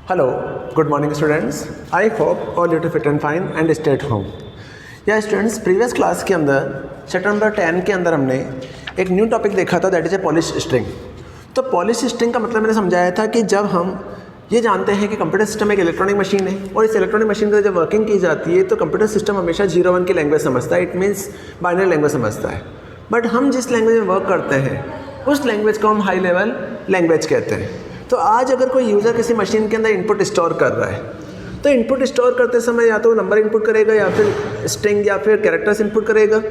Hello, good morning students. I hope all you to fit and fine and stay at home. या students previous class के अंदर chapter number 10 के अंदर हमने एक न्यू टॉपिक देखा था, that is A polish string. तो पॉलिश स्ट्रिंग का मतलब मैंने समझाया था कि जब हम ये जानते हैं कि कंप्यूटर सिस्टम एक इलेक्ट्रॉनिक मशीन है और इस इलेक्ट्रॉनिक मशीन की जब वर्किंग की जाती है तो कंप्यूटर सिस्टम हमेशा 0-1 की लैंग्वेज समझता है, इट मीन्स बाइनरी लैंग्वेज समझता है। बट हम जिस लैंग्वेज में वर्क करते हैं उस लैंग्वेज को हम हाई लेवल लैंग्वेज कहते हैं। तो आज अगर कोई यूज़र किसी मशीन के अंदर इनपुट स्टोर कर रहा है तो इनपुट स्टोर करते समय या तो वो नंबर इनपुट करेगा या फिर स्ट्रिंग या फिर कैरेक्टर्स इनपुट करेगा।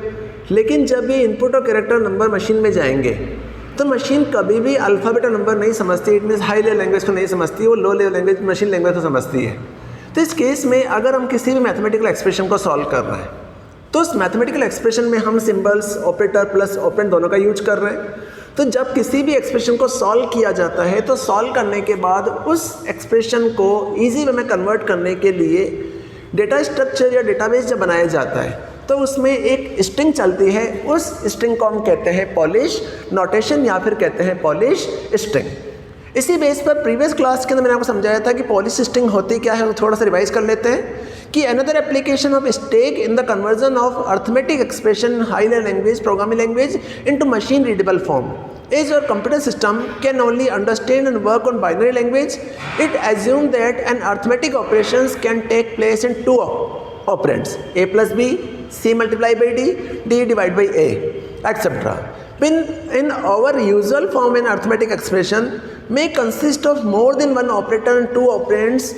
लेकिन जब ये इनपुट और कैरेक्टर नंबर मशीन में जाएंगे तो मशीन कभी भी अल्फ़ाबेट और नंबर नहीं समझती, it means high level language को नहीं समझती, वो low level language machine language को समझती है। तो इस केस में अगर हम किसी भी मैथमेटिकल एक्सप्रेशन को सॉल्व कर रहे हैं तो उस मैथमेटिकल एक्सप्रेशन में हम सिंबल्स, ऑपरेटर प्लस ऑपरेंड दोनों का यूज कर रहे हैं। तो जब किसी भी एक्सप्रेशन को सॉल्व किया जाता है तो सॉल्व करने के बाद उस एक्सप्रेशन को ईजी वे में कन्वर्ट करने के लिए डेटा स्ट्रक्चर या डेटाबेस जब बनाया जाता है तो उसमें एक स्ट्रिंग चलती है, उस स्ट्रिंग को हम कहते हैं पॉलिश नोटेशन या फिर कहते हैं पॉलिश स्ट्रिंग। इसी बेस पर प्रीवियस क्लास के अंदर मैंने आपको समझाया था कि पॉलिश स्ट्रिंग होती क्या है, वो थोड़ा सा रिवाइज कर लेते हैं कि another application of stack in the conversion of arithmetic expression high level language programming language into machine readable form is your computer system can only understand and work on binary language. It assumes that an arithmetic operations can take place in two operands, a plus b, c multiplied by d, d divided by a, etc. In our usual form, an arithmetic expression may consist of more than one operator and two operands.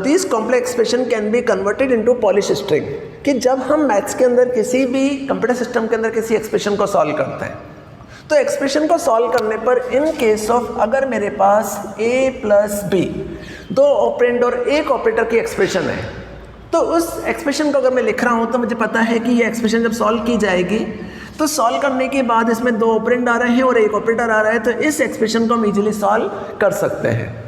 These complex expression can be converted into Polish string. कि जब हम maths के अंदर किसी भी computer system के अंदर किसी एक्सप्रेशन को सॉल्व करते हैं तो एक्सप्रेशन को सॉल्व करने पर इन केस ऑफ अगर मेरे पास a प्लस बी दो ऑपरेंड और एक ऑपरेटर की एक्सप्रेशन है तो उस एक्सप्रेशन को अगर मैं लिख रहा हूँ तो मुझे पता है कि ये एक्सप्रेशन जब सॉल्व की जाएगी तो सॉल्व करने के बाद इसमें दो ऑपरेंड आ रहे हैं और एक ऑपरेटर आ रहा है, तो इस एक्सप्रेशन को हम इजीली सॉल्व कर सकते हैं।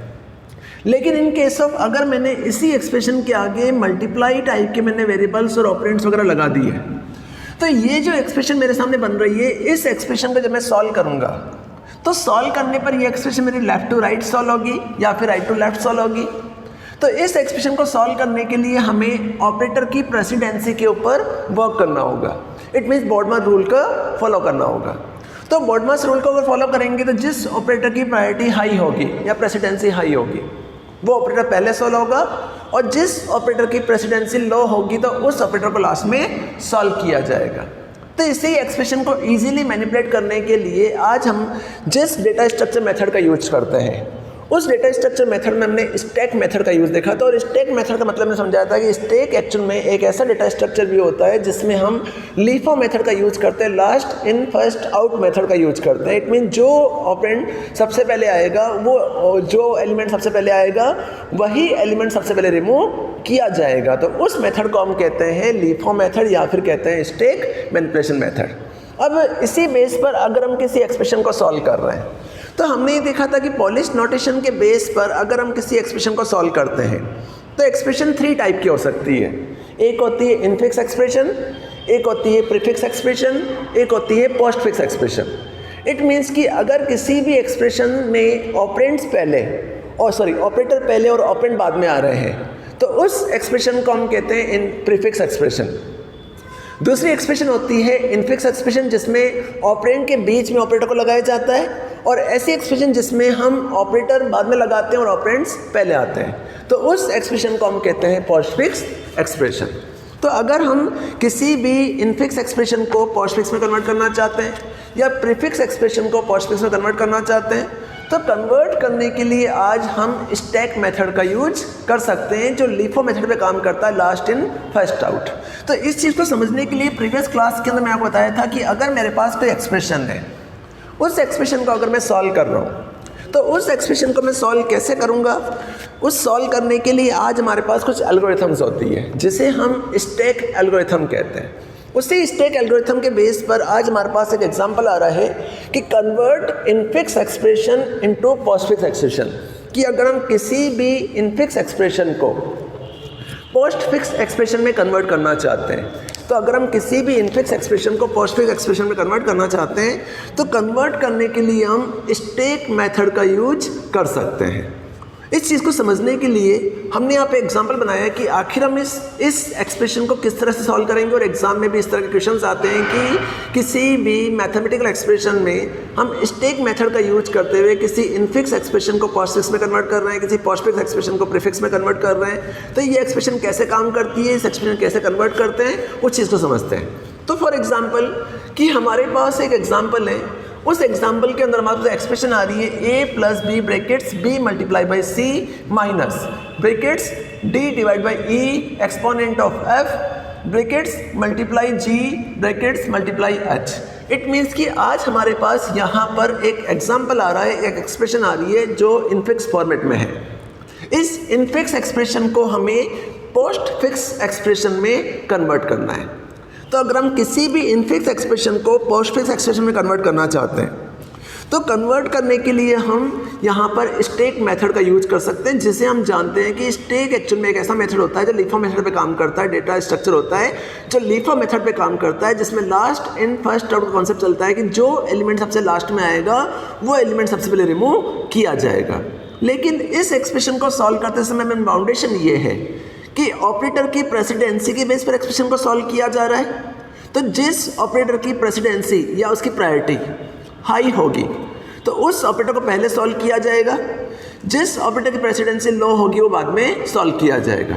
लेकिन इन केस ऑफ अगर मैंने इसी एक्सप्रेशन के आगे मल्टीप्लाई टाइप के मैंने वेरिएबल्स और ऑपरेंड्स वगैरह लगा दिए तो ये जो एक्सप्रेशन मेरे सामने बन रही है इस एक्सप्रेशन को जब मैं सॉल्व करूंगा तो सॉल्व करने पर ये एक्सप्रेशन मेरी लेफ्ट टू राइट सॉल्व होगी या फिर राइट टू लेफ्ट सॉल्व होगी। तो इस एक्सप्रेशन को सॉल्व करने के लिए हमें ऑपरेटर की प्रेसिडेंसी के ऊपर वर्क करना होगा, इट मीन्स बोर्डमैन रूल का फॉलो करना होगा। तो बोर्डमैन रूल को अगर फॉलो करेंगे तो जिस ऑपरेटर की प्रायोरिटी हाई होगी या प्रेसिडेंसी हाई होगी वो ऑपरेटर पहले सॉल्व होगा और जिस ऑपरेटर की प्रेसिडेंसी लो होगी तो उस ऑपरेटर को लास्ट में सॉल्व किया जाएगा। तो इसी एक्सप्रेशन को इजीली मैनिपुलेट करने के लिए आज हम जिस डेटा स्ट्रक्चर मेथड का यूज करते हैं उस डेटा स्ट्रक्चर मेथड में हमने स्टैक मेथड का यूज़ देखा था। और स्टैक मेथड का मतलब मैंने समझाया था कि स्टैक एक्चुअल में एक ऐसा डेटा स्ट्रक्चर भी होता है जिसमें हम लीफो मेथड का यूज़ करते हैं, last in first out method का यूज करते हैं। इट मीन जो ऑपरेंड सबसे पहले आएगा वो जो एलिमेंट सबसे पहले आएगा वही एलिमेंट सबसे पहले रिमूव किया जाएगा। तो उस मेथड को हम कहते हैं लीफो मेथड या फिर कहते हैं स्टैक मैनिपुलेशन मेथड। अब इसी बेस पर अगर हम किसी एक्सप्रेशन को सॉल्व कर रहे हैं तो हमने ये देखा था कि पॉलिश नोटेशन के बेस पर अगर हम किसी एक्सप्रेशन को सॉल्व करते हैं तो एक्सप्रेशन 3 टाइप की हो सकती है। एक होती है इनफिक्स एक्सप्रेशन, एक होती है प्रीफिक्स एक्सप्रेशन, एक होती है पोस्टफिक्स एक्सप्रेशन। इट मीन्स कि अगर किसी भी एक्सप्रेशन में ऑपरेंड्स पहले ऑपरेटर पहले और ऑपरेंड बाद में आ रहे हैं तो उस एक्सप्रेशन को हम कहते हैं इन प्रीफिक्स एक्सप्रेशन। दूसरी एक्सप्रेशन होती है इनफिक्स एक्सप्रेशन जिसमें ऑपरेंड के बीच में ऑपरेटर को लगाया जाता है, और ऐसी एक्सप्रेशन जिसमें हम ऑपरेटर बाद में लगाते हैं और ऑपरेंड्स पहले आते हैं तो उस एक्सप्रेशन को हम कहते हैं पोस्टफिक्स एक्सप्रेशन। तो अगर हम किसी भी इनफिक्स एक्सप्रेशन को पोस्टफिक्स में कन्वर्ट करना चाहते हैं या प्रीफिक्स एक्सप्रेशन को पोस्टफिक्स में कन्वर्ट करना चाहते हैं तो कन्वर्ट करने के लिए आज हम स्टैक मेथड का यूज कर सकते हैं जो लीफो मेथड पे काम करता है, लास्ट इन फर्स्ट आउट। तो इस चीज़ को समझने के लिए प्रीवियस क्लास के अंदर मैं आपको बताया था कि अगर मेरे पास कोई एक्सप्रेशन है उस एक्सप्रेशन को अगर मैं सॉल्व कर रहा हूँ तो उस एक्सप्रेशन को मैं सॉल्व कैसे करूँगा, उस सॉल्व करने के लिए आज हमारे पास कुछ एल्गोरिथम्स होती है जिसे हम स्टैक एल्गोरिथम कहते हैं। उसी स्टैक एल्गोरिथम के बेस पर आज हमारे पास एक एग्जांपल आ रहा है कि convert infix expression into postfix expression, कि अगर हम किसी भी इनफिक्स एक्सप्रेशन को पोस्टफिक्स एक्सप्रेशन में कन्वर्ट करना चाहते हैं तो अगर हम किसी भी इनफिक्स एक्सप्रेशन को पोस्टफिक्स एक्सप्रेशन में कन्वर्ट करना चाहते हैं तो कन्वर्ट करने के लिए हम स्टैक मेथड का यूज कर सकते हैं। इस चीज़ को समझने के लिए हमने यहाँ पे एग्जांपल बनाया है कि आखिर हम इस एक्सप्रेशन को किस तरह से सॉल्व करेंगे। और एग्जाम में भी इस तरह के क्वेश्चंस आते हैं कि किसी भी मैथमेटिकल एक्सप्रेशन में हम स्टेक मेथड का यूज करते हुए किसी इनफिक्स एक्सप्रेशन को पोस्टफिक्स में कन्वर्ट कर रहे हैं, किसी पोस्टफिक्स एक्सप्रेशन को प्रीफिक्स में कन्वर्ट कर रहे हैं। तो ये एक्सप्रेशन कैसे काम करती है, इस एक्सप्रेशन कैसे कन्वर्ट करते हैं, उस चीज़ को समझते हैं। तो फॉर एग्जाम्पल कि हमारे पास एक एग्जाम्पल है, उस एग्जाम्पल के अंदर हमारे पास एक्सप्रेशन आ रही है a plus B brackets b multiply by c minus brackets d divide by e exponent of f brackets multiply g brackets multiply h। It means कि आज हमारे पास यहाँ पर एक एग्जाम्पल आ रहा है, एक एक्सप्रेशन आ रही है जो इनफिक्स फॉर्मेट में है। इस इनफिक्स एक्सप्रेशन को हमें पोस्ट फिक्स एक्सप्रेशन में कन्वर्ट करना है। तो अगर हम किसी भी इनफिक्स एक्सप्रेशन को पोस्टफिक्स एक्सप्रेशन में कन्वर्ट करना चाहते हैं तो कन्वर्ट करने के लिए हम यहाँ पर स्टेक मेथड का यूज कर सकते हैं, जिसे हम जानते हैं कि स्टेक एक्चुअल में एक ऐसा मेथड होता है जो लीफो मेथड पे काम करता है। डेटा स्ट्रक्चर होता है जो लीफो मेथड पे काम करता है, जिसमें लास्ट इन फर्स्ट आउट का कॉन्सेप्ट चलता है कि जो एलिमेंट सबसे लास्ट में आएगा वो एलिमेंट सबसे पहले रिमूव किया जाएगा। लेकिन इस एक्सप्रेशन को सॉल्व करते समय में फाउंडेशन ये है कि ऑपरेटर की प्रेसिडेंसी के बेस पर एक्सप्रेशन को सॉल्व किया जा रहा है। तो जिस ऑपरेटर की प्रेसिडेंसी या उसकी प्रायोरिटी हाई होगी तो उस ऑपरेटर को पहले सॉल्व किया जाएगा, जिस ऑपरेटर की प्रेसिडेंसी लो होगी वो बाद में सॉल्व किया जाएगा।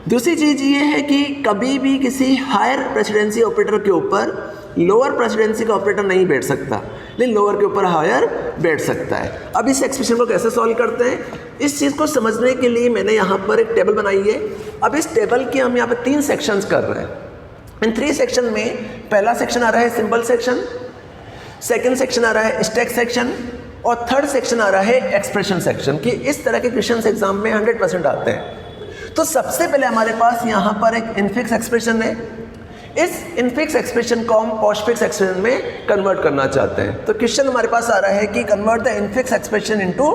दूसरी चीज़ ये है कि कभी भी किसी हायर प्रेसिडेंसी ऑपरेटर के ऊपर लोअर प्रेसिडेंसी का ऑपरेटर नहीं बैठ सकता, लेकिन लोअर के ऊपर हायर बैठ सकता है। अब इस एक्सप्रेशन को कैसे सॉल्व करते हैं, इस चीज़ को समझने के लिए मैंने यहाँ पर एक टेबल बनाई है। अब इस टेबल के हम यहाँ पर 3 सेक्शंस कर रहे हैं। इन 3 सेक्शन में पहला सेक्शन आ रहा है सिंबल सेक्शन, सेकंड सेक्शन आ रहा है स्टैक सेक्शन और थर्ड सेक्शन आ रहा है एक्सप्रेशन सेक्शन। कि इस तरह के क्वेश्चंस एग्जाम में 100% आते हैं। तो सबसे पहले हमारे पास यहाँ पर एक इनफिक्स एक्सप्रेशन है। इस इनफिक्स एक्सप्रेशन को हम पोस्टफिक्स एक्सप्रेशन में कन्वर्ट करना चाहते हैं। तो क्वेश्चन हमारे पास आ रहा है कि convert the infix expression into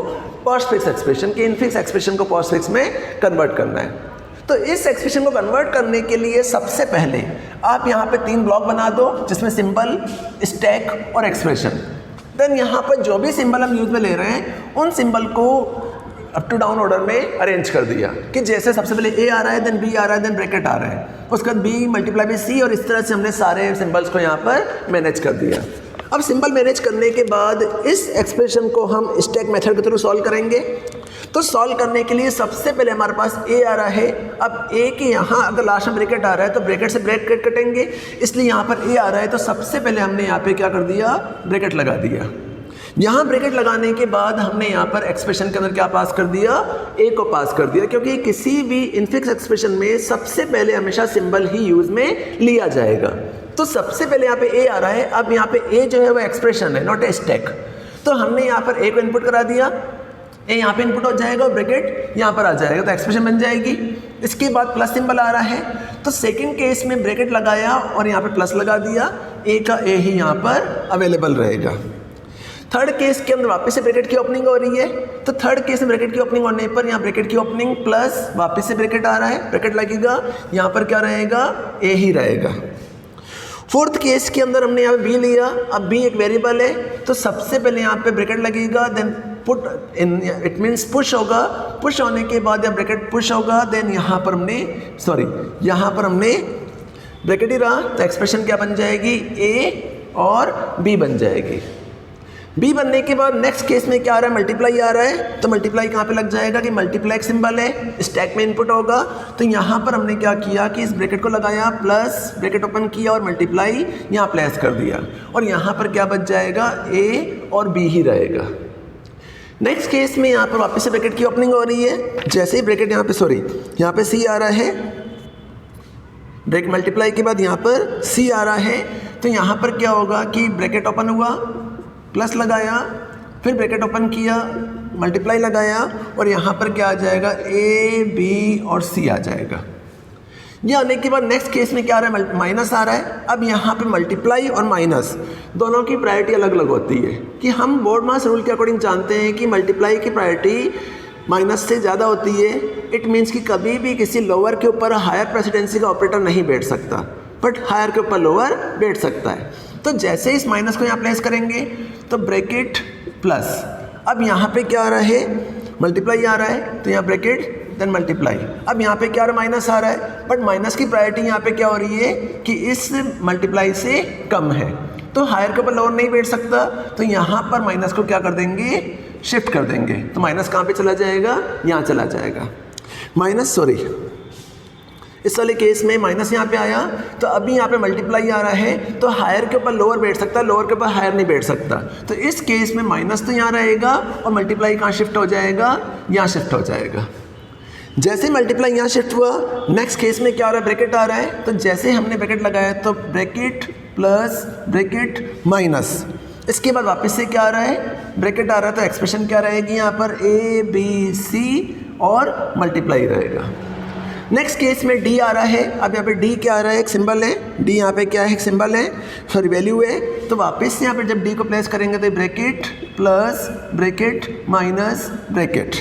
postfix expression, कि इनफिक्स एक्सप्रेशन को पोस्टफिक्स में कन्वर्ट करना है। तो इस एक्सप्रेशन को कन्वर्ट करने के लिए सबसे पहले आप यहाँ पे 3 ब्लॉक बना दो, जिसमें सिंबल, स्टैक और एक्सप्रेशन। देन यहाँ पर जो भी सिंबल हम यूज में ले रहे हैं उन सिंबल को अप टू डाउन ऑर्डर में अरेंज कर दिया कि जैसे सबसे पहले ए आ रहा है, देन बी आ रहा है, देन ब्रैकेट आ रहा है, उसके बाद बी मल्टीप्लाई बाई सी, और इस तरह से हमने सारे सिंबल्स को यहाँ पर मैनेज कर दिया। अब सिंबल मैनेज करने के बाद इस एक्सप्रेशन को हम स्टैक मेथड के थ्रू सॉल्व करेंगे। तो सॉल्व करने के लिए सबसे पहले हमारे पास ए आ रहा है। अब ए के यहाँ अगर लास्ट में ब्रैकेट आ रहा है तो ब्रैकेट से ब्रैकेट कटेंगे, इसलिए यहाँ पर ए आ रहा है तो सबसे पहले हमने यहाँ पे क्या कर दिया, ब्रैकेट लगा दिया। यहाँ ब्रैकेट लगाने के बाद हमने यहाँ पर एक्सप्रेशन के अंदर क्या पास कर दिया, ए को पास कर दिया, क्योंकि किसी भी इनफिक्स एक्सप्रेशन में सबसे पहले हमेशा सिंबल ही यूज में लिया जाएगा। तो सबसे पहले यहाँ पे ए आ रहा है। अब यहाँ पे ए जो है वो एक्सप्रेशन है, नॉट ए स्टैक। तो हमने यहाँ पर ए को इनपुट करा दिया, ए यहाँ पे इनपुट हो जाएगा और ब्रैकेट यहाँ पर आ जाएगा, तो एक्सप्रेशन बन जाएगी। इसके बाद प्लस सिंबल आ रहा है, तो सेकंड केस में ब्रैकेट लगाया और यहाँ पे प्लस लगा दिया, ए का ए ही यहाँ पर अवेलेबल रहेगा। थर्ड केस के अंदर वापस से ब्रैकेट की ओपनिंग हो रही है, तो थर्ड केस में ब्रैकेट की ओपनिंग होने पर यहाँ ब्रैकेट की ओपनिंग प्लस वापस से ब्रैकेट आ रहा है, ब्रैकेट लगेगा, यहाँ पर क्या रहेगा, ए ही रहेगा। फोर्थ केस के अंदर हमने यहाँ पे बी लिया। अब बी एक वेरिएबल है, तो सबसे पहले यहाँ पे ब्रैकेट लगेगा, then put in, it means push होगा, पुश होने के बाद यहाँ ब्रैकेट पुश होगा, देन यहाँ पर हमने ब्रैकेट ही रहा, तो एक्सप्रेशन क्या बन जाएगी, ए और बी बन जाएगी। बी बनने के बाद नेक्स्ट केस में क्या आ रहा है, मल्टीप्लाई आ रहा है, तो मल्टीप्लाई कहाँ पे लग जाएगा कि मल्टीप्लाई सिंबल है, स्टैक में इनपुट होगा, तो यहाँ पर हमने क्या किया कि इस ब्रैकेट को लगाया, प्लस ब्रैकेट ओपन किया और मल्टीप्लाई यहाँ प्लेस कर दिया, और यहाँ पर क्या बच जाएगा, ए और बी ही रहेगा। नेक्स्ट केस में यहाँ पर वापस से ब्रैकेट की ओपनिंग हो रही है, जैसे ही ब्रैकेट यहाँ पे सी आ रहा है, ब्रैकेट मल्टीप्लाई के बाद यहाँ पर सी आ रहा है, तो यहाँ पर क्या होगा कि ब्रैकेट ओपन हुआ, प्लस लगाया, फिर ब्रैकेट ओपन किया, मल्टीप्लाई लगाया, और यहाँ पर क्या आ जाएगा, ए बी और सी आ जाएगा। ये आने के बाद नेक्स्ट केस में क्या आ रहा है, माइनस आ रहा है। अब यहाँ पे मल्टीप्लाई और माइनस दोनों की प्रायोरिटी अलग अलग होती है, कि हम बोर्ड मास रूल के अकॉर्डिंग जानते हैं कि मल्टीप्लाई की प्रायोरिटी माइनस से ज़्यादा होती है। इट मीन्स कि कभी भी किसी लोअर के ऊपर हायर प्रेसिडेंसी का ऑपरेटर नहीं बैठ सकता, बट हायर के ऊपर लोअर बैठ सकता है। तो जैसे इस माइनस को यहाँ प्लेस करेंगे तो ब्रैकेट प्लस, अब यहाँ पे क्या आ रहा है, मल्टीप्लाई आ रहा है तो यहाँ ब्रैकेट देन मल्टीप्लाई। अब यहाँ पे क्या आ रहा है, माइनस आ रहा है, बट माइनस की प्रायोरिटी यहाँ पे क्या हो रही है कि इस मल्टीप्लाई से कम है, तो हायर के ऊपर लोअर नहीं बैठ सकता, तो यहाँ पर माइनस को क्या कर देंगे, शिफ्ट कर देंगे। तो माइनस कहाँ पे चला जाएगा, यहाँ चला जाएगा। माइनस सॉरी इस वाले केस में माइनस यहाँ पे आया, तो अभी यहाँ पे मल्टीप्लाई आ रहा है, तो हायर के ऊपर लोअर बैठ सकता है, लोअर के ऊपर हायर नहीं बैठ सकता। तो इस केस में माइनस तो यहाँ रहेगा और मल्टीप्लाई कहाँ शिफ्ट हो जाएगा, यहाँ शिफ्ट हो जाएगा। जैसे मल्टीप्लाई यहाँ शिफ्ट हुआ, नेक्स्ट केस में क्या हो रहा है, ब्रैकेट आ रहा है, तो जैसे हमने ब्रैकेट लगाया तो ब्रैकेट प्लस ब्रैकेट माइनस, इसके बाद वापस से क्या आ रहा है, ब्रैकेट आ रहा है, तो एक्सप्रेशन क्या रहेगी यहाँ पर, ए बी सी और मल्टीप्लाई रहेगा। नेक्स्ट केस में डी आ रहा है, अब यहाँ पे डी क्या आ रहा है, एक सिंबल है, डी यहाँ पे क्या है, एक सिंबल है, सॉरी वैल्यू है, तो वापस से यहाँ पे जब डी को प्लेस करेंगे तो bracket plus bracket minus bracket,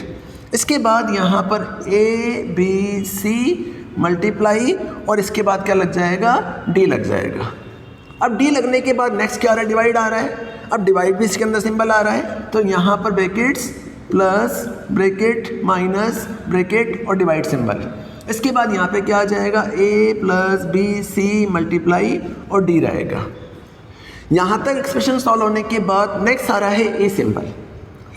इसके बाद यहाँ पर ए बी सी मल्टीप्लाई और इसके बाद क्या लग जाएगा, डी लग जाएगा। अब डी लगने के बाद नेक्स्ट क्या आ रहा है, डिवाइड आ रहा है, अब डिवाइड भी इसके अंदर सिंबल आ रहा है, तो यहाँ पर brackets plus bracket minus bracket और डिवाइड सिंबल, इसके बाद यहाँ पे क्या आ जाएगा, a plus B C multiply और d रहेगा। यहाँ तक एक्सप्रेशन सॉल्व होने के बाद नेक्स्ट आ रहा है e सिंबल।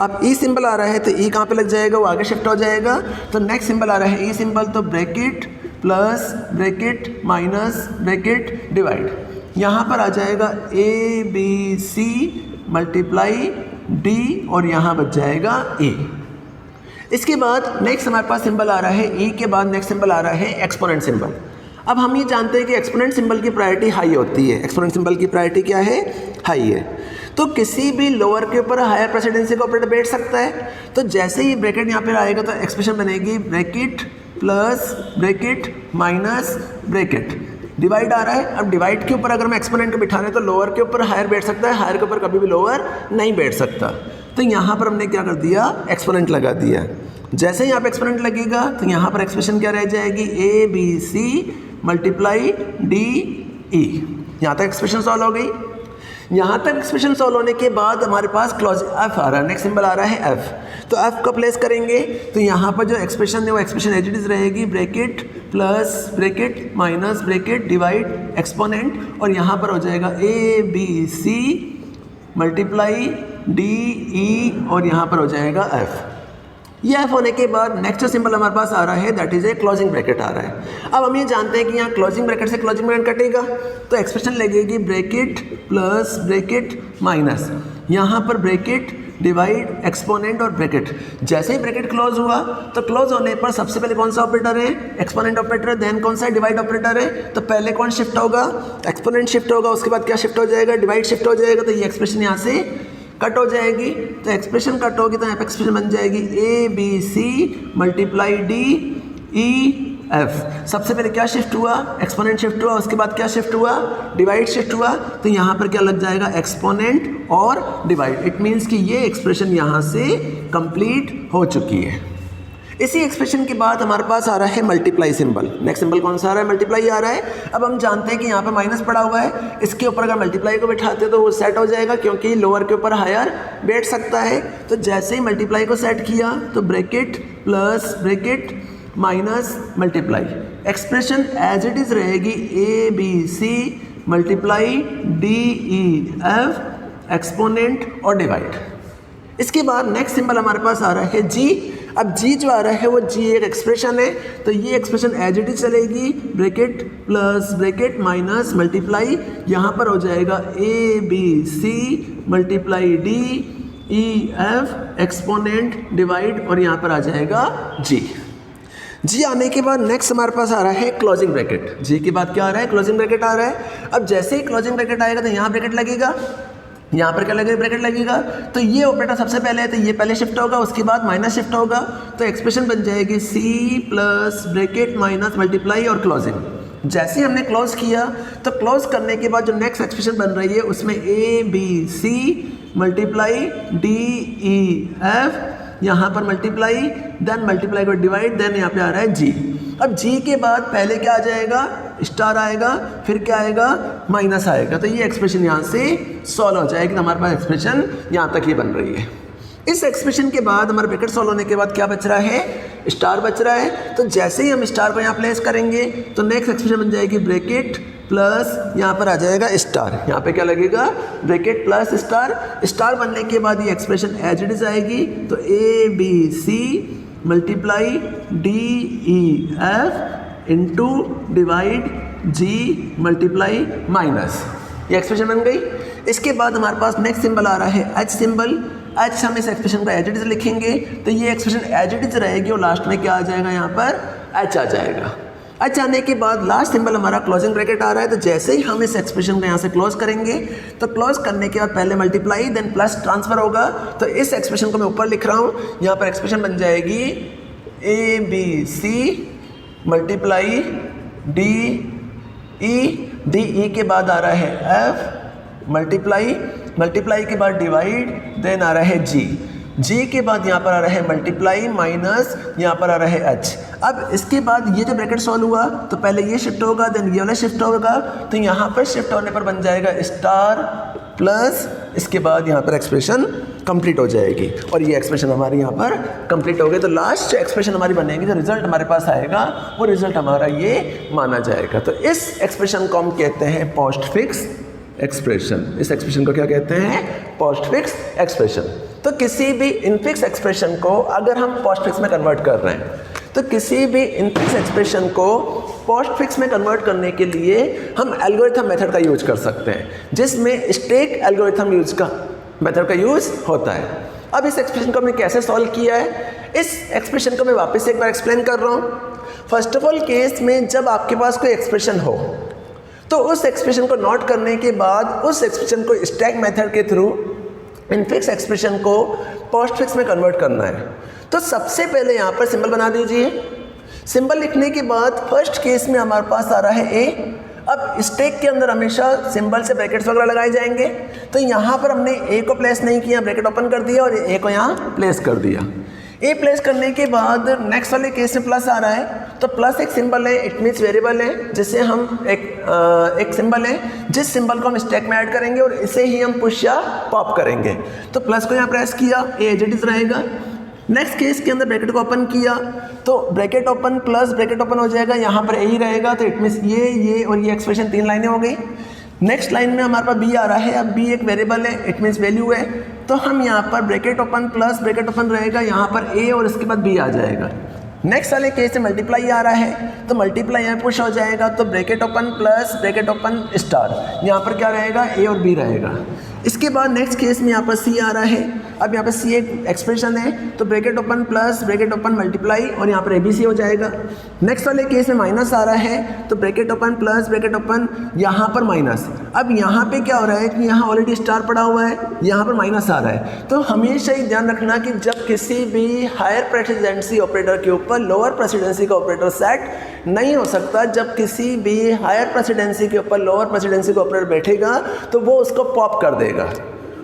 अब e सिंबल आ रहा है तो e कहाँ पे लग जाएगा, वो आगे शिफ्ट हो जाएगा, तो नेक्स्ट सिंबल आ रहा है e सिंबल, तो bracket plus bracket minus bracket divide, यहाँ पर आ जाएगा a b c multiply d और यहाँ बच जाएगा a। इसके बाद नेक्स्ट हमारे पास सिंबल आ रहा है ई के बाद नेक्स्ट सिंबल आ रहा है एक्सपोनेंट सिंबल। अब हम ये जानते हैं कि एक्सपोनेंट सिंबल की प्रायोरिटी हाई होती है, एक्सपोनेंट सिंबल की प्रायोरिटी क्या है, हाई है, तो किसी भी लोअर के ऊपर हायर प्रेसिडेंसी का ऑपरेटर बैठ सकता है। तो जैसे ही ब्रैकेट यहाँ पर आएगा तो एक्सप्रेशन बनेगी bracket plus bracket minus bracket, divide आ रहा है। अब डिवाइड के ऊपर अगर हम एक्सपोनेंट को बिठा रहे हैं तो लोअर के ऊपर हायर बैठ सकता है, हायर के ऊपर कभी भी लोअर नहीं बैठ सकता, तो यहाँ पर हमने क्या कर दिया, एक्सपोनेंट लगा दिया। जैसे ही यहाँ पे एक्सपोनेंट लगेगा तो यहाँ पर एक्सप्रेशन क्या रह जाएगी, A B C multiply D E. यहाँ तक एक्सप्रेशन सॉल्व हो गई। यहाँ तक एक्सप्रेशन सॉल्व होने के बाद हमारे पास क्लॉज एफ आ रहा है, नेक्स्ट सिंबल आ रहा है एफ, तो एफ को प्लेस करेंगे तो यहाँ पर जो एक्सप्रेशन है वो एक्सप्रेशन एज इट इज रहेगी, bracket plus bracket minus bracket divide exponent और यहाँ पर हो जाएगा A B C multiply D E और यहाँ पर हो जाएगा एफ। ये एफ होने के बाद नेक्स्ट जो सिंबल हमारे पास आ रहा है that is a closing bracket आ रहा है। अब हम ये जानते हैं कि यहाँ क्लोजिंग ब्रैकेट से क्लोजिंग ब्रैकेट कटेगा तो एक्सप्रेशन लगेगी ब्रैकेट प्लस ब्रैकेट माइनस, यहाँ पर ब्रैकेट डिवाइड एक्सपोनेंट और ब्रैकेट। जैसे ही ब्रैकेट क्लोज हुआ तो क्लोज होने पर सबसे पहले कौन सा ऑपरेटर है, एक्सपोनेंट ऑपरेटर है, देन कौन सा डिवाइड ऑपरेटर है, तो पहले कौन शिफ्ट होगा, एक्सपोनेंट शिफ्ट होगा, उसके बाद क्या शिफ्ट हो जाएगा, डिवाइड शिफ्ट हो जाएगा, तो ये एक्सप्रेशन यहाँ से कट हो जाएगी। तो एक्सप्रेशन कट होगी तो यहाँ पे एक्सप्रेशन बन जाएगी A B C multiply D E F. सबसे पहले क्या शिफ्ट हुआ, एक्सपोनेंट शिफ्ट हुआ, उसके बाद क्या शिफ्ट हुआ, डिवाइड शिफ्ट हुआ, तो यहाँ पर क्या लग जाएगा, एक्सपोनेंट और डिवाइड। इट मीन्स कि ये एक्सप्रेशन यहाँ से कंप्लीट हो चुकी है। इसी एक्सप्रेशन के बाद हमारे पास आ रहा है मल्टीप्लाई सिंबल। नेक्स्ट सिंबल कौन सा आ रहा है, मल्टीप्लाई आ रहा है। अब हम जानते हैं कि यहाँ पे माइनस पड़ा हुआ है, इसके ऊपर अगर मल्टीप्लाई को बैठाते तो वो सेट हो जाएगा क्योंकि लोअर के ऊपर हायर बैठ सकता है। तो जैसे ही मल्टीप्लाई को सेट किया तो bracket plus bracket minus multiply, expression as it is रहेगी A B C multiply D E F exponent और डिवाइड। इसके बाद नेक्स्ट सिंबल हमारे पास आ रहा है जी। अब जी जो आ रहा है वो जी एक एक्सप्रेशन है, तो ये एक्सप्रेशन एज इट इज चलेगी, bracket plus bracket minus multiply, यहाँ पर हो जाएगा A B C multiply D E F exponent divide और यहाँ पर आ जाएगा जी। जी आने के बाद नेक्स्ट हमारे पास आ रहा है क्लोजिंग ब्रैकेट। जी के बाद क्या आ रहा है, क्लोजिंग ब्रैकेट आ रहा है। अब जैसे ही क्लोजिंग ब्रैकेट आएगा तो यहाँ ब्रैकेट लगेगा, यहाँ पर क्या लगेगा, ब्रैकेट लगेगा, तो ये ऑपरेटर सबसे पहले है तो ये पहले शिफ्ट होगा, उसके बाद माइनस शिफ्ट होगा, तो एक्सप्रेशन बन जाएगी C plus bracket minus multiply और क्लोजिंग। जैसे हमने क्लोज किया तो क्लोज करने के बाद जो नेक्स्ट एक्सप्रेशन बन रही है उसमें A B C multiply D E F, यहाँ पर मल्टीप्लाई देन मल्टीप्लाई को डिवाइड, देन यहाँ पे आ रहा है जी। अब जी के बाद पहले क्या आ जाएगा, स्टार आएगा, फिर क्या आएगा, माइनस आएगा, तो ये एक्सप्रेशन यहाँ से सॉल्व हो जाएगी। तो हमारे पास एक्सप्रेशन यहाँ तक ये बन रही है। इस एक्सप्रेशन के बाद हमारा ब्रैकेट सॉल्व होने के बाद क्या बच रहा है, स्टार बच रहा है। तो जैसे ही हम स्टार को यहाँ प्लेस करेंगे तो नेक्स्ट एक्सप्रेशन बन जाएगी ब्रैकेट प्लस यहाँ पर आ जाएगा स्टार, यहाँ पे क्या लगेगा ब्रैकेट प्लस स्टार। स्टार बनने के बाद ये एक्सप्रेशन एज इट इज आएगी, तो A B C multiply D E F into divide G multiply minus, ये एक्सप्रेशन बन गई। इसके बाद हमारे पास नेक्स्ट सिंबल आ रहा है एच सिंबल। एच हम इस एक्सप्रेशन को एज इट इज लिखेंगे, तो ये एक्सप्रेशन एज इट इज रहेगी और लास्ट में क्या आ जाएगा, यहाँ पर एच आ जाएगा। एच आने के बाद लास्ट सिंबल हमारा क्लोजिंग ब्रैकेट आ रहा है, तो जैसे ही हम इस एक्सप्रेशन को यहाँ से क्लोज करेंगे तो क्लोज करने के बाद पहले मल्टीप्लाई देन प्लस ट्रांसफर होगा। तो इस एक्सप्रेशन को मैं ऊपर लिख रहा हूँ, यहाँ पर एक्सप्रेशन बन जाएगी A B C multiply D E के बाद आ रहा है एफ मल्टीप्लाई के बाद डिवाइड देन आ रहा है जी के बाद यहाँ पर आ रहा है मल्टीप्लाई माइनस यहाँ पर आ रहा है एच। अब इसके बाद ये जो ब्रैकेट सॉल्व हुआ तो पहले ये शिफ्ट होगा देन ये वाला शिफ्ट होगा, तो यहाँ पर शिफ्ट होने पर बन जाएगा स्टार प्लस, इसके बाद यहाँ पर एक्सप्रेशन कंप्लीट हो जाएगी और ये एक्सप्रेशन हमारी यहाँ पर कंप्लीट हो गई। तो लास्ट जो एक्सप्रेशन हमारी बनेगी, जो रिजल्ट हमारे पास आएगा वो रिजल्ट हमारा ये माना जाएगा। तो इस एक्सप्रेशन को हम कहते हैं पोस्ट फिक्स एक्सप्रेशन। इस एक्सप्रेशन को क्या कहते हैं, पोस्ट फिक्स एक्सप्रेशन। तो किसी भी इनफिक्स एक्सप्रेशन को अगर हम पोस्ट फिक्स में कन्वर्ट कर रहे हैं, तो किसी भी इनफिक्स एक्सप्रेशन को पोस्ट फिक्स में कन्वर्ट करने के लिए हम एल्गोरिथम मेथड का यूज कर सकते हैं, जिसमें स्टैक एल्गोरिथम यूज का मेथड का यूज होता है। अब इस एक्सप्रेशन को हमने कैसे सॉल्व किया है, इस एक्सप्रेशन को मैं वापस एक बार एक्सप्लेन कर रहा हूँ। फर्स्ट ऑफ ऑल केस में जब आपके पास कोई एक्सप्रेशन हो तो उस एक्सप्रेशन को नोट करने के बाद उस एक्सप्रेशन को स्टैक मेथड के थ्रू इनफिक्स एक्सप्रेशन को पोस्ट फिक्स में कन्वर्ट करना है। तो सबसे पहले यहाँ पर सिंबल बना दीजिए। सिंबल लिखने के बाद फर्स्ट केस में हमारे पास आ रहा है ए। अब स्टैक के अंदर हमेशा सिंबल से ब्रैकेट्स वगैरह लगाए जाएंगे, तो यहाँ पर हमने ए को प्लेस नहीं किया, ब्रैकेट ओपन कर दिया और ए को यहाँ प्लेस कर दिया। ए प्लेस करने के बाद नेक्स्ट वाले केस में प्लस आ रहा है, तो प्लस एक सिंबल है, इट मीन्स वेरिएबल है, जिससे हम एक सिंबल है जिस सिंबल को हम स्टैक में ऐड करेंगे और इसे ही हम पुश या पॉप करेंगे। तो प्लस को यहाँ प्रेस किया, ए एज इट इज रहेगा। नेक्स्ट केस के अंदर ब्रैकेट को ओपन किया तो bracket open plus bracket open हो जाएगा, यहाँ पर ए ही रहेगा, तो इट मीन्स ये और ये एक्सप्रेशन 3 लाइनें हो गई। नेक्स्ट लाइन में हमारे पास बी आ रहा है, अब बी एक वेरिएबल है, इट मीन्स वैल्यू है, तो हम यहाँ पर bracket open plus bracket open रहेगा, यहाँ पर ए और इसके बाद बी आ जाएगा। नेक्स्ट वाले केस से मल्टीप्लाई आ रहा है, तो मल्टीप्लाई यहाँ पुश हो जाएगा, तो bracket open plus bracket open star, यहाँ पर क्या रहेगा, ए और बी रहेगा। इसके बाद नेक्स्ट केस में यहाँ पर सी आ रहा है, अब यहाँ पर सी एक एक्सप्रेशन है, तो bracket open plus bracket open multiply और यहाँ पर ए बी सी हो जाएगा। नेक्स्ट वाले केस में माइनस आ रहा है, तो bracket open plus bracket open यहाँ पर माइनस। अब यहाँ पे क्या हो रहा है कि यहाँ ऑलरेडी स्टार पड़ा हुआ है, यहाँ पर माइनस आ रहा है, तो हमेशा ही ध्यान रखना कि जब किसी भी हायर प्रेसिडेंसी ऑपरेटर के ऊपर लोअर प्रेसिडेंसी का ऑपरेटर सेट नहीं हो सकता। जब किसी भी हायर प्रेसिडेंसी के ऊपर लोअर प्रेसिडेंसी का ऑपरेटर बैठेगा तो वो उसको पॉप कर देगा,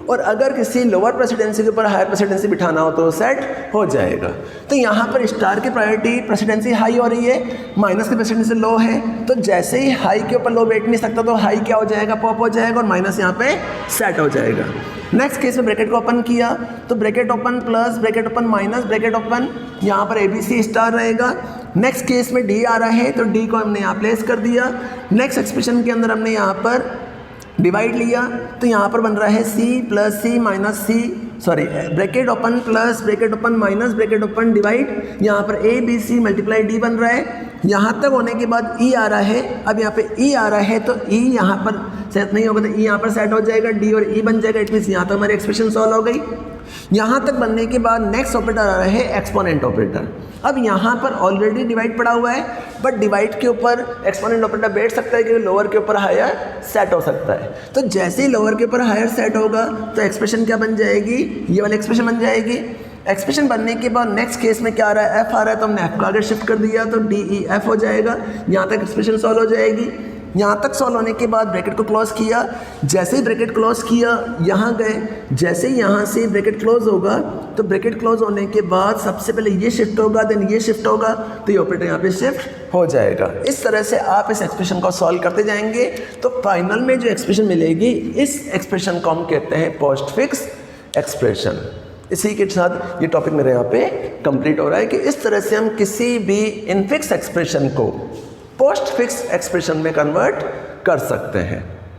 और अगर किसी लोअर प्रेसिडेंसी के ऊपर हायर प्रेसिडेंसी बिठाना हो तो सेट हो जाएगा। तो यहाँ पर स्टार की प्रायोरिटी प्रेसिडेंसी हाई हो रही है, माइनस की प्रेसिडेंसी लो है, तो जैसे ही हाई के ऊपर लो बैठ नहीं सकता तो हाई क्या हो जाएगा, पॉप हो जाएगा और माइनस यहाँ पे सेट हो जाएगा। नेक्स्ट केस में ब्रैकेट को ओपन किया, तो bracket open plus bracket open minus bracket open, यहाँ पर ABC स्टार रहेगा। नेक्स्ट केस में D आ रहा है, तो D को हमने यहाँ प्लेस कर दिया। नेक्स्ट एक्सप्रेशन के अंदर हमने यहाँ पर डिवाइड लिया, तो यहाँ पर बन रहा है C plus C minus C, sorry bracket open plus bracket open minus bracket open divide, यहाँ पर ABC मल्टीप्लाई D बन रहा है। यहाँ तक होने के बाद E आ रहा है, अब यहाँ पे E आ रहा है, तो E यहाँ पर सेट नहीं होगा, तो E यहाँ पर सेट हो जाएगा, D और E बन जाएगा, इट मीन्स यहाँ तक हमारी एक्सप्रेशन सॉल्व हो गई। यहाँ तक बनने के बाद नेक्स्ट ऑपरेटर आ रहा है एक्सपोनेंट ऑपरेटर। अब यहाँ पर ऑलरेडी डिवाइड पड़ा हुआ है, बट डिवाइड के ऊपर एक्सपोनेंट ऑपरेटर बैठ सकता है क्योंकि लोअर के ऊपर हायर सेट हो सकता है। तो जैसे ही लोअर के ऊपर हायर सेट होगा तो एक्सप्रेशन क्या बन जाएगी, ये वाली एक्सप्रेशन बन जाएगी। एक्सप्रेशन बनने के बाद नेक्स्ट केस में क्या आ रहा है, F आ रहा है, तो हमने F को आगे शिफ्ट कर दिया, तो DEF हो जाएगा। यहाँ तक एक्सप्रेशन सॉल्व हो जाएगी। यहाँ तक सॉल्व होने के बाद ब्रैकेट को क्लोज किया, जैसे ही ब्रैकेट क्लोज किया यहाँ गए, जैसे ही यहाँ से ब्रैकेट क्लोज होगा तो ब्रैकेट क्लोज होने के बाद सबसे पहले ये शिफ्ट होगा, देन ये शिफ्ट होगा, तो ये ऑपरेटर यहाँ पे शिफ्ट हो जाएगा। इस तरह से आप इस एक्सप्रेशन को सॉल्व करते जाएंगे, तो फाइनल में जो एक्सप्रेशन मिलेगी, इस एक्सप्रेशन को हम कहते हैं पोस्ट फिक्स एक्सप्रेशन। इसी के साथ ये टॉपिक मेरे यहाँ पे कंप्लीट हो रहा है कि इस तरह से हम किसी भी इनफिक्स एक्सप्रेशन को पोस्ट फिक्स एक्सप्रेशन में कन्वर्ट कर सकते हैं।